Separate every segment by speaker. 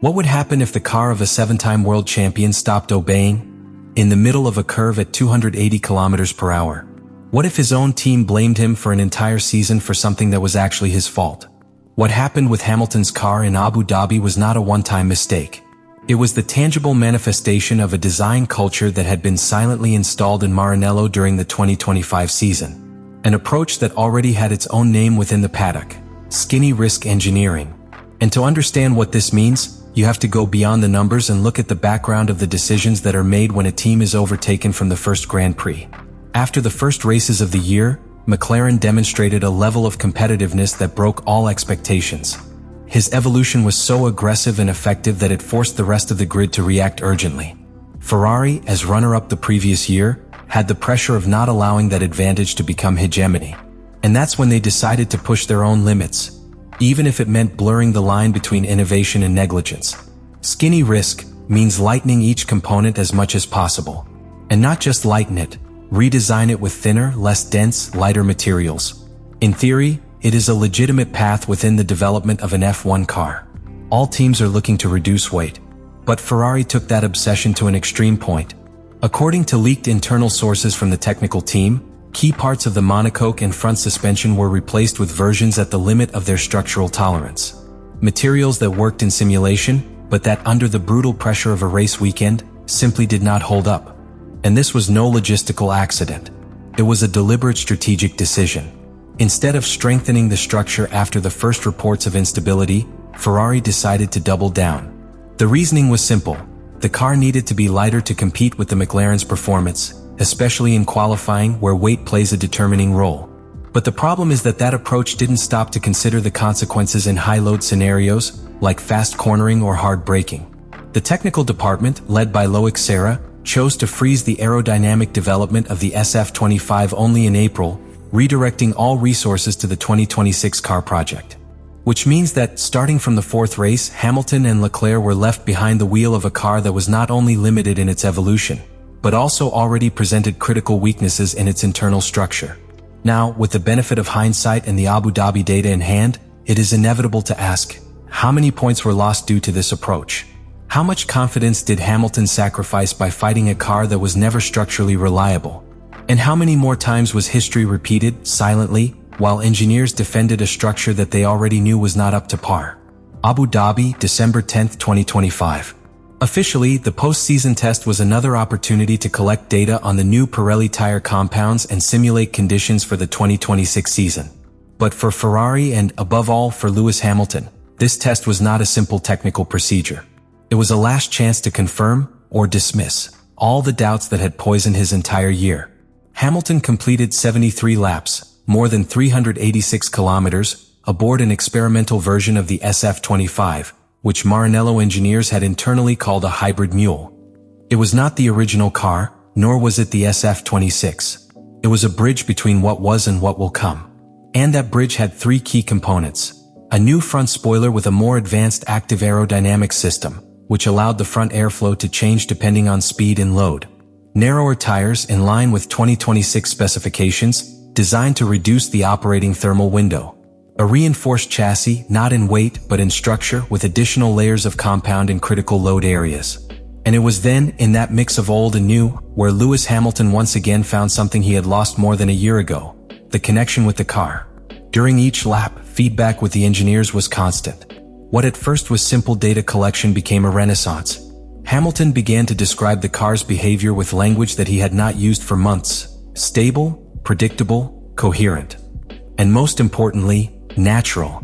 Speaker 1: What would happen if the car of a 7-time world champion stopped obeying? In the middle of a curve at 280 kilometers per hour. What if his own team blamed him for an entire season for something that was actually his fault? What happened with Hamilton's car in Abu Dhabi was not a one-time mistake. It was the tangible manifestation of a design culture that had been silently installed in Maranello during the 2025 season. An approach that already had its own name within the paddock: skinny risk engineering. And to understand what this means, you have to go beyond the numbers and look at the background of the decisions that are made when a team is overtaken from the first Grand Prix. After the first races of the year, McLaren demonstrated a level of competitiveness that broke all expectations. His evolution was so aggressive and effective that it forced the rest of the grid to react urgently. Ferrari, as runner-up the previous year, had the pressure of not allowing that advantage to become hegemony. And that's when they decided to push their own limits, even if it meant blurring the line between innovation and negligence. Skinny risk means lightening each component as much as possible. And not just lighten it, redesign it with thinner, less dense, lighter materials. In theory, it is a legitimate path within the development of an F1 car. All teams are looking to reduce weight. But Ferrari took that obsession to an extreme point. According to leaked internal sources from the technical team, key parts of the monocoque and front suspension were replaced with versions at the limit of their structural tolerance. Materials that worked in simulation, but that under the brutal pressure of a race weekend, simply did not hold up. And this was no logistical accident. It was a deliberate strategic decision. Instead of strengthening the structure after the first reports of instability, Ferrari decided to double down. The reasoning was simple. The car needed to be lighter to compete with the McLaren's performance, especially in qualifying where weight plays a determining role. But the problem is that approach didn't stop to consider the consequences in high-load scenarios, like fast cornering or hard braking. The technical department, led by Loic Serra, chose to freeze the aerodynamic development of the SF25 only in April, redirecting all resources to the 2026 car project. Which means that, starting from the fourth race, Hamilton and Leclerc were left behind the wheel of a car that was not only limited in its evolution, but also already presented critical weaknesses in its internal structure. Now, with the benefit of hindsight and the Abu Dhabi data in hand, it is inevitable to ask, how many points were lost due to this approach? How much confidence did Hamilton sacrifice by fighting a car that was never structurally reliable? And how many more times was history repeated, silently, while engineers defended a structure that they already knew was not up to par? Abu Dhabi, December 10, 2025. Officially, the post-season test was another opportunity to collect data on the new Pirelli tire compounds and simulate conditions for the 2026 season. But for Ferrari and, above all, for Lewis Hamilton, this test was not a simple technical procedure. It was a last chance to confirm, or dismiss, all the doubts that had poisoned his entire year. Hamilton completed 73 laps, more than 386 kilometers, aboard an experimental version of the SF25, which Maranello engineers had internally called a hybrid mule. It was not the original car, nor was it the SF26. It was a bridge between what was and what will come. And that bridge had three key components: a new front spoiler with a more advanced active aerodynamic system, which allowed the front airflow to change depending on speed and load; narrower tires in line with 2026 specifications, designed to reduce the operating thermal window; a reinforced chassis, not in weight but in structure, with additional layers of compound in critical load areas. And it was then, in that mix of old and new, where Lewis Hamilton once again found something he had lost more than a year ago: the connection with the car. During each lap, feedback with the engineers was constant. What at first was simple data collection became a renaissance. Hamilton began to describe the car's behavior with language that he had not used for months: stable, predictable, coherent. And most importantly, natural.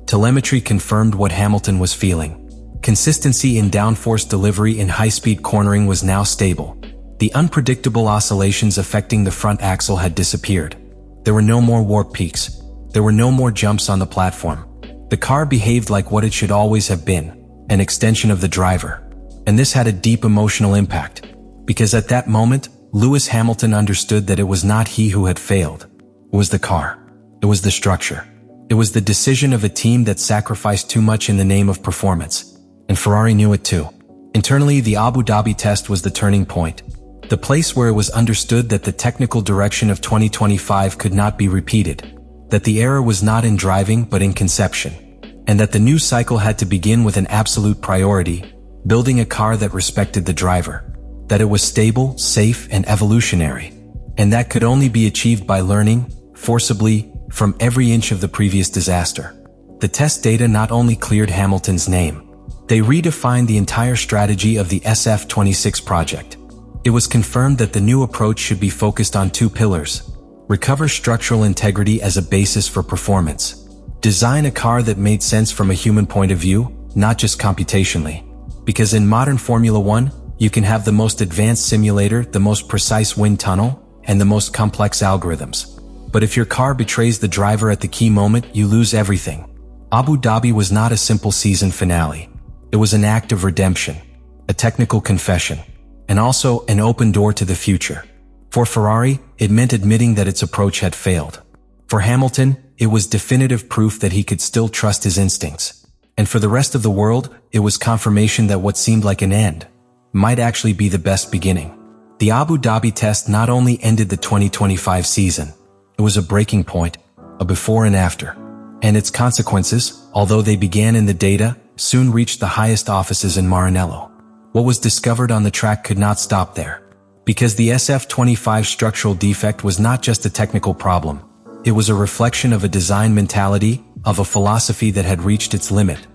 Speaker 1: Telemetry confirmed what Hamilton was feeling. Consistency in downforce delivery in high-speed cornering was now stable. The unpredictable oscillations affecting the front axle had disappeared. There were no more warp peaks. There were no more jumps on the platform. The car behaved like what it should always have been, an extension of the driver. And this had a deep emotional impact, because at that moment, Lewis Hamilton understood that it was not he who had failed. It was the car. It was the structure. It was the decision of a team that sacrificed too much in the name of performance. And Ferrari knew it too. Internally, the Abu Dhabi test was the turning point. The place where it was understood that the technical direction of 2025 could not be repeated. That the error was not in driving but in conception. and that the new cycle had to begin with an absolute priority, building a car that respected the driver, that it was stable, safe, and evolutionary, and that could only be achieved by learning, forcibly, from every inch of the previous disaster. The test data not only cleared Hamilton's name, they redefined the entire strategy of the SF26 project. It was confirmed that the new approach should be focused on two pillars: recover structural integrity as a basis for performance, design a car that made sense from a human point of view, not just computationally. Because in modern Formula One, you can have the most advanced simulator, the most precise wind tunnel, and the most complex algorithms. But if your car betrays the driver at the key moment, you lose everything. Abu Dhabi was not a simple season finale. It was an act of redemption, a technical confession, and also an open door to the future. For Ferrari, it meant admitting that its approach had failed. For Hamilton, it was definitive proof that he could still trust his instincts. And for the rest of the world, it was confirmation that what seemed like an end might actually be the best beginning. The Abu Dhabi test not only ended the 2025 season, it was a breaking point, a before and after. And its consequences, although they began in the data, soon reached the highest offices in Maranello. What was discovered on the track could not stop there. Because the SF25 structural defect was not just a technical problem. It was a reflection of a design mentality, of a philosophy that had reached its limit.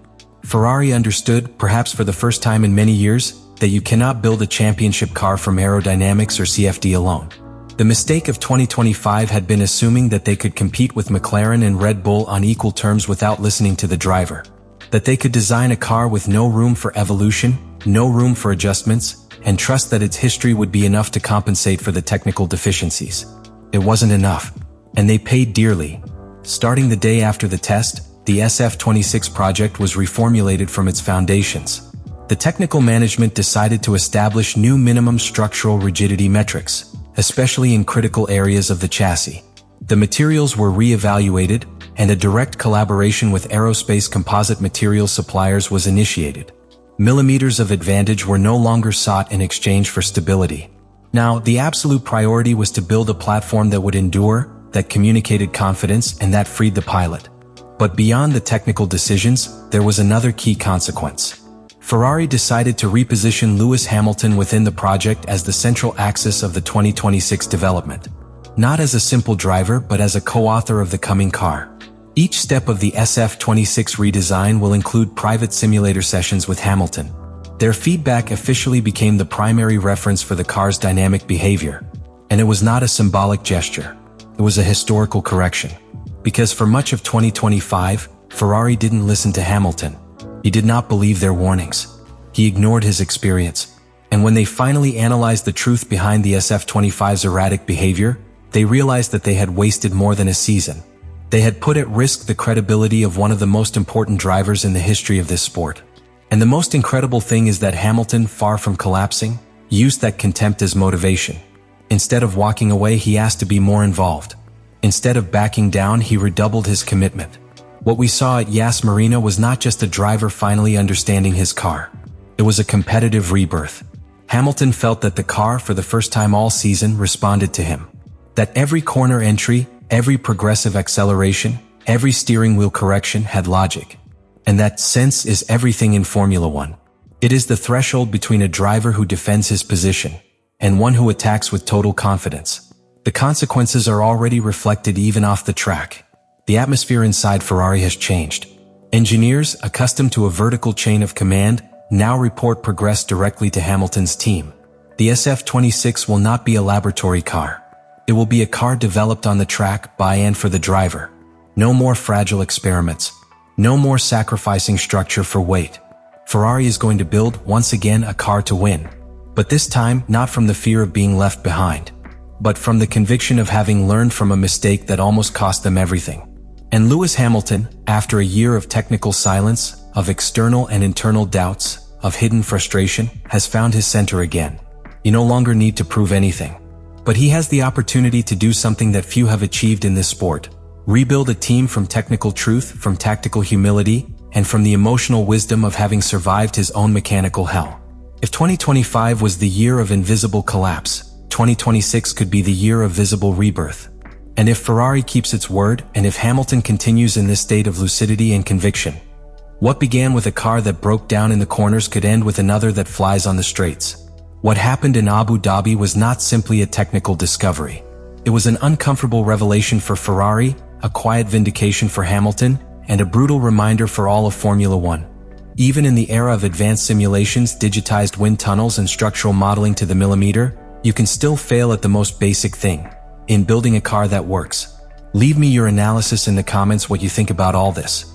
Speaker 1: Ferrari understood, perhaps for the first time in many years, that you cannot build a championship car from aerodynamics or CFD alone. The mistake of 2025 had been assuming that they could compete with McLaren and Red Bull on equal terms without listening to the driver. That they could design a car with no room for evolution, no room for adjustments, and trust that its history would be enough to compensate for the technical deficiencies. It wasn't enough, and they paid dearly. Starting the day after the test, the SF26 project was reformulated from its foundations. The technical management decided to establish new minimum structural rigidity metrics, especially in critical areas of the chassis. The materials were re-evaluated, and a direct collaboration with aerospace composite materials suppliers was initiated. Millimeters of advantage were no longer sought in exchange for stability. Now, the absolute priority was to build a platform that would endure, that communicated confidence, and that freed the pilot. But beyond the technical decisions, there was another key consequence. Ferrari decided to reposition Lewis Hamilton within the project as the central axis of the 2026 development. Not as a simple driver, but as a co-author of the coming car. Each step of the SF26 redesign will include private simulator sessions with Hamilton. Their feedback officially became the primary reference for the car's dynamic behavior. And it was not a symbolic gesture. It was a historical correction. Because for much of 2025, Ferrari didn't listen to Hamilton. He did not believe their warnings. He ignored his experience. And when they finally analyzed the truth behind the SF25's erratic behavior, they realized that they had wasted more than a season. They had put at risk the credibility of one of the most important drivers in the history of this sport. And the most incredible thing is that Hamilton, far from collapsing, used that contempt as motivation. Instead of walking away, he asked to be more involved. Instead of backing down, he redoubled his commitment. What we saw at Yas Marina was not just a driver finally understanding his car. It was a competitive rebirth. Hamilton felt that the car, for the first time all season, responded to him. That every corner entry, every progressive acceleration, every steering wheel correction had logic. And that sense is everything in Formula One. It is the threshold between a driver who defends his position and one who attacks with total confidence. The consequences are already reflected even off the track. The atmosphere inside Ferrari has changed. Engineers, accustomed to a vertical chain of command, now report progress directly to Hamilton's team. The SF26 will not be a laboratory car. It will be a car developed on the track by and for the driver. No more fragile experiments. No more sacrificing structure for weight. Ferrari is going to build, once again, a car to win. But this time, not from the fear of being left behind, but from the conviction of having learned from a mistake that almost cost them everything. And Lewis Hamilton, after a year of technical silence, of external and internal doubts, of hidden frustration, has found his center again. He no longer needs to prove anything. But he has the opportunity to do something that few have achieved in this sport. Rebuild a team from technical truth, from tactical humility, and from the emotional wisdom of having survived his own mechanical hell. If 2025 was the year of invisible collapse, 2026 could be the year of visible rebirth. And if Ferrari keeps its word, and if Hamilton continues in this state of lucidity and conviction, What began with a car that broke down in the corners could end with another that flies on the straights. What happened in Abu Dhabi was not simply a technical discovery. It was an uncomfortable revelation for Ferrari, a quiet vindication for Hamilton, and a brutal reminder for all of Formula One. Even in the era of advanced simulations, digitized wind tunnels, and structural modeling to the millimeter, you can still fail at the most basic thing: in building a car that works. Leave me your analysis in the comments, what you think about all this.